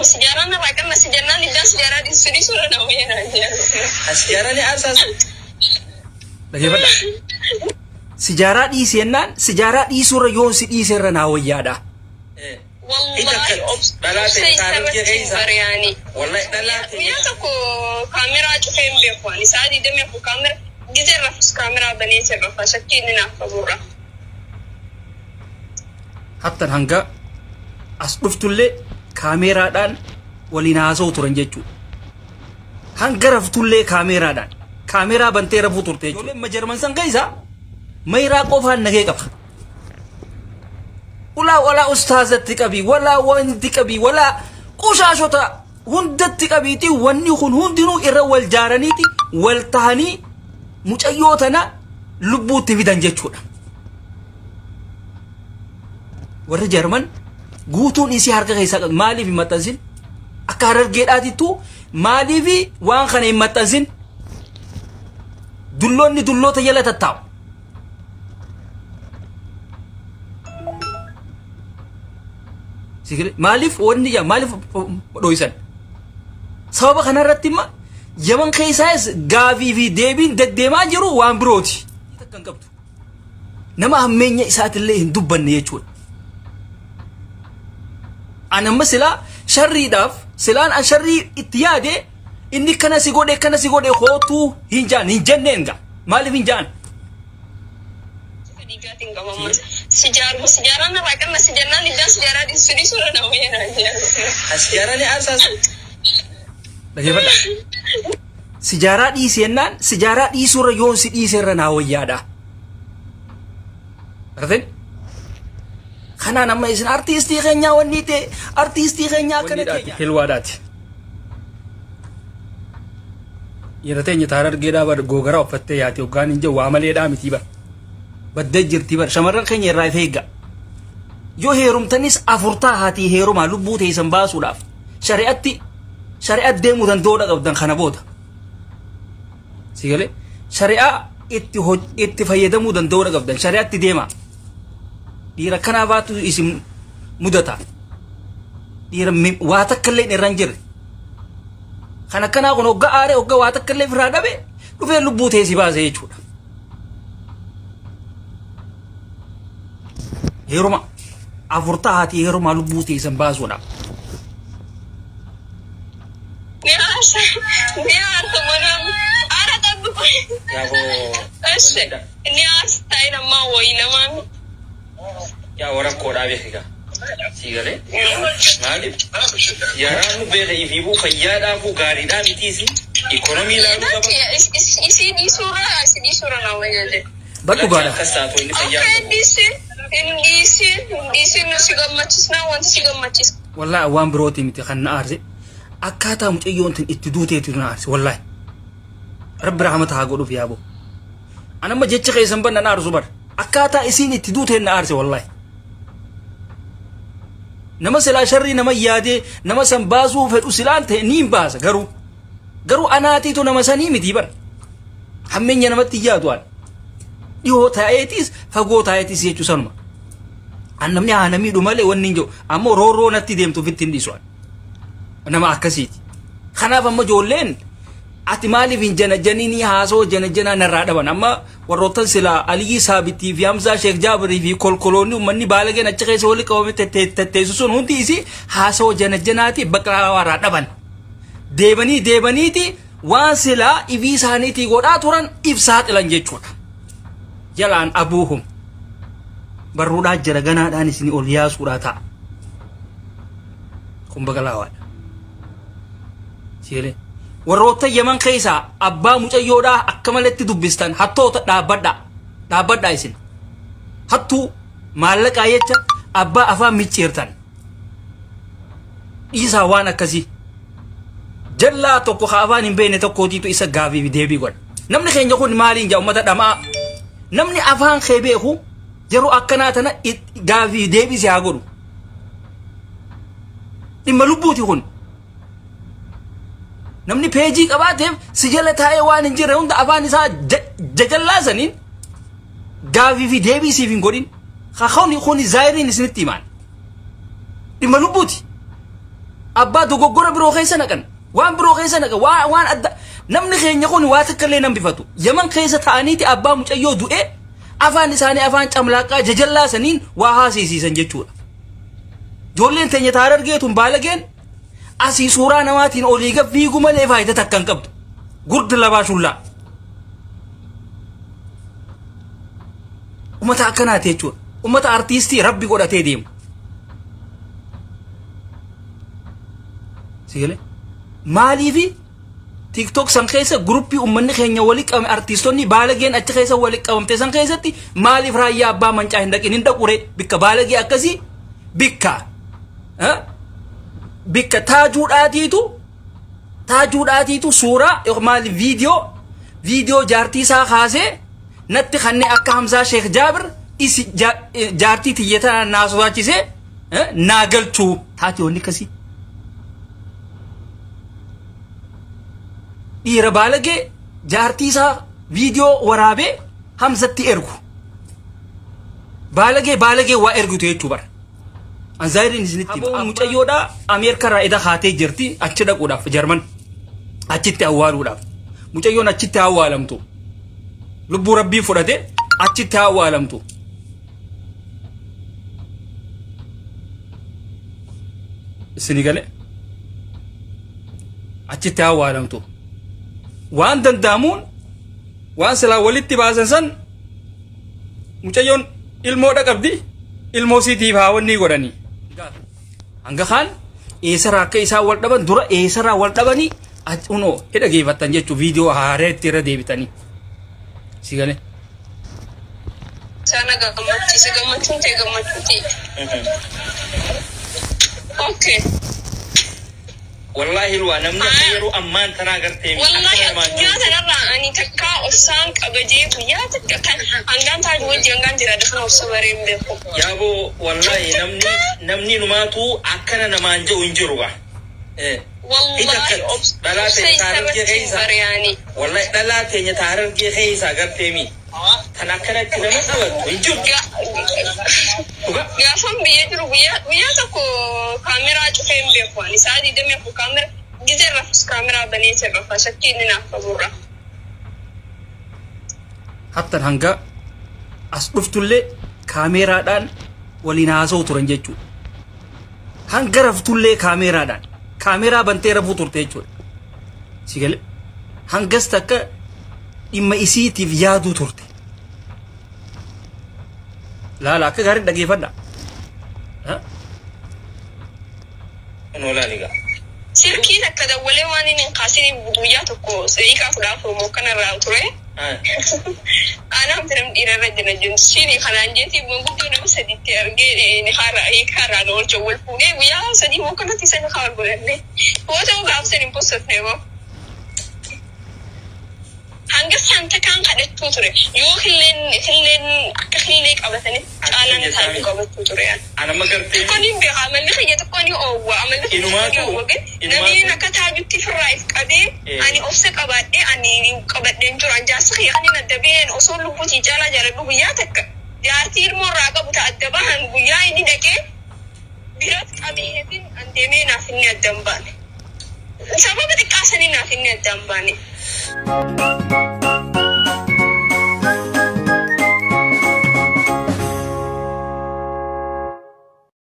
سجارنا راكنا سجارنا ندان سجارة دي سوري سورة نومين السجارة دي أساس bagaimana sejarah di senan sejarah di sura yon si di serana wiyada والله شيء سبت يعني والله لا مياتكو كاميرا تفهم بيكواني سادي دميكو كاميرا جزر رفس كاميرا بنيت الرفا شكيني نافبورا hatta hanga as dhuftulle kameraadhaan waliin haasa'u turan jechuudha. Hanga raftulle kameraadhaan kameraa bantee rafuu turte jechuudha. Ijoolleen majarman san keessa mayraa qofaan nagee qaba. Walaa ustaazatti qabi walaa wanti qabi walaa qushaashota hundatti qabiiti wanni kun hundinuu irra wal jaaraniiti wal tahanii mucayyootana lubbuutti fidan jechuudha. warri Jarman guutuun isii harka keessa qabu maaliif hin maxxansin akka harargeedhaatittu maaliif waan kana hin maxxansin dulloonni dulloota jala tattaa'u maaliif wanni jaa maaliif dho'isan sababa kanarratti imma Yaman keessaas gaafii fi deebiin deddeemaa jiru waan birooti takkan qabdu nama hammeenya isaatillee hin dubbanne jechuudha. أنا مثلا شري داف سلان أن شري اتيادي إني كنا سيقول خوتو هنجان مالي هنجان سجارنا راكنا سجارنا ندان سجارة دي سوري سورة نومين السجارة دي أساس bagaimana sejarah di senan sejarah di sura yon si di serana wiyada artin kana nama isin artisti kenya wanite artisti kenya kana kenya hilwadat yaratenya tarar geda bar gogara ofatte yati ogan inje wa male da miti ba badde jirti bar shamaran kenya rafega yo herum tanis afurta hati heruma lubute isan basudaf shari'at demu dan doda qabdan kana boda sigale shari'a itti fayyadamu dan doda qabdan shari'at dema dira kana batu isim mudata dira wata kallen ranjir kana kono gaare ogga wata kalle firada be dufe lubute si base yechuda heruma afurta hati heruma lubute isan basuna يا ورا كورا بيخيكا سيغالي مالي يا رانو بيغي يفيبو خيادا فو غاري دا ميتيسي ايكونومي لا نو بابا isi di sura na wayande batu gara kasato ni khayada disi no sigamachis na wanti sigamachis wallahi wan broti miti khanna arzi akata muciyontin ittidute tunarsi wallahi rabb rahmataha godu fi yabo ana ma jecce kaysan banna na arzubar akata isin ittidute na arzi wallahi nama sila sharri nama yade nama san basu fedu silante nim basa garu anati to nama sani miti bar hammenya nama tiyadu an yo taetis fago taetis yechu sanuma annamni anami dumale wonninjo ammo roro natti demtu fitin diswan nama akasiti khanafa ma jollen ati mali fin janajani haso janajana naradaban amma warotan sila ali sabiti fi hamza sheikh jabri fi kolkoloni manni balage na chike so li kawme tete susun hundi isi haso janajanati bakra waradaban debani ti wasila ivi saniti goda turan ifsat lan jechuda jalan abuhum baruda jaragana dani sini oliya surata kumbagalawa sile warroota Yaman keessa abbaa mucayyoodhaa akka malatti dubbistan hattoota dhaabbadha isin hattuu maallaqaa jecha abbaa afaan micciirtan dhiisaa waan akkasii jallaa tokko ka afaan hin beekne tokkootiitu isa gaafii deebii godha namni keenya kun maaliin jaa ummata dhamaa namni afaan kee beeku yeroo akkanaa tana gaafii deebii si haa godhu dhimma lubbuuti kun namni peejii qabaateef si jala taa'ee waan hin jirre hunda afaan isaa jajallaasanin gaafii fi deebii siif hin godhin kuni zaahiriin isinitti himaan dhimma lubbuuti abbaa dogoggora biroo keessa naqan waan biroo keessa naqan waan adda namni keenya kun waa takkallee nan bifatu yaman keessa ta'aniiti abbaa mucayyoo du'e afaan isaanii afaan camlaaqaa jajallaa saniin waa haasisiisan jechuudha ijoolleen teenya taarargeetun baalageen asii suuraa namaatiin olii gad fiigu malee faayidaa takka hin qabdu gurdi labaa shullaa ummata akkanaati jechuudha ummata artiistii rabbi godhatee deemu sigale maaliifi TikTok san keessa gruppii ummanni keenya wali qabame artiistonni baalageen achi keessa wali qabamte san keessatti maaliif raayyaa abbaa mancaa hin dhaqin hin dhaqure bikka baalagee akkasii bikka taajuudhaatiitu suuraa maali viidiyoo jaartii isaa kaasee natti kannee akka Hamzaa Sheekh Jaabir isi jaartii tiyyataa naa sodaachisee naa galchuu taateewwanni akkasii dhiira baalagee jaartii isaa viidiyoo waraabee Hamzatti ergu baalagee waa ergutu jechuu bara anzaayirin isinitti mucayyoodha Ameerikaa irraa eda haatee jirti achi dhaquudhaaf Jarman achitti awwaaluudhaaf mucayyoon achitti awwaalamtu lubbuu rabbii fudhate achitti awwaalamtu isini gale achitti awwaalamtu waan danda'amuun waan silaa walitti baasan san mucayyoon ilmoodha qabdi ilmoo siitiif haawwanni godhanii hanga kaan eessarraa akka isaan wal dhaban dura eessarraa wal dhabanii unoo hidha geeffattan jechuu viidiyoo haareetti irra deebitanii si gale sana gammachuun ta'e gammachuuti okay والله الوا نمنا خيرو أمان ترى قرتين والله يا ترى أني تكا أرسان كبجي ويا تكا أنجان تاجوج أنجان جرا دخنا وصبرين بيكو يا أبو والله نمني نماتو أكنا نمانجو إنجروا والله لا تتعرف كيسا والله لا تتعرف كيسا قرتيمي تناكنا كنا نسوي إنجر يا فم بيجرو ويا تكو كاميرا تفهم بيكو أني سادي دمي أكو كاميرا جزء رفس كاميرا بنيت رفا شكيني نافبورا حتى هنگا أصدفت اللي كاميرا دان وليناسو ترنجيجو هنگا رفت اللي كاميرا دان كاميرا بنتي رفو ترتيجو سيقل هنگستك إما إسيتي في يادو ترتي لا كغاري دقي فدا ها ولا لقى سيركي تكدا ولا واني نقاسي بدوياتكو سيكا فدا فمو كان راوتري انا امترم ديرا رجنا جنسيني خنانجتي بنقول انا سديتي ارجي نهار اي كارا نور جول فوغي ويا سدي مو كان تيسن خبر بلني هو تو غافسن بوست نيمو هنگس هنتا كان قدت توتري يو خلين أكخليك أبثني أنا نتعلم قبل توتري أنا ما قرتي كوني بعمل لي خيّة تكوني أو عمل لي نبي نكتاج تفرّايف كذي أني أفسك أبدي أني قبل دينجر أنجاز خيّة أني ندبين أصول لبوتي جالا لبوياتك جاتير مرة قبل تأدبها بويا إني دكى بيرات أبيهتين أندمي نافني الدمبان سبب تكاسني نافني الدمباني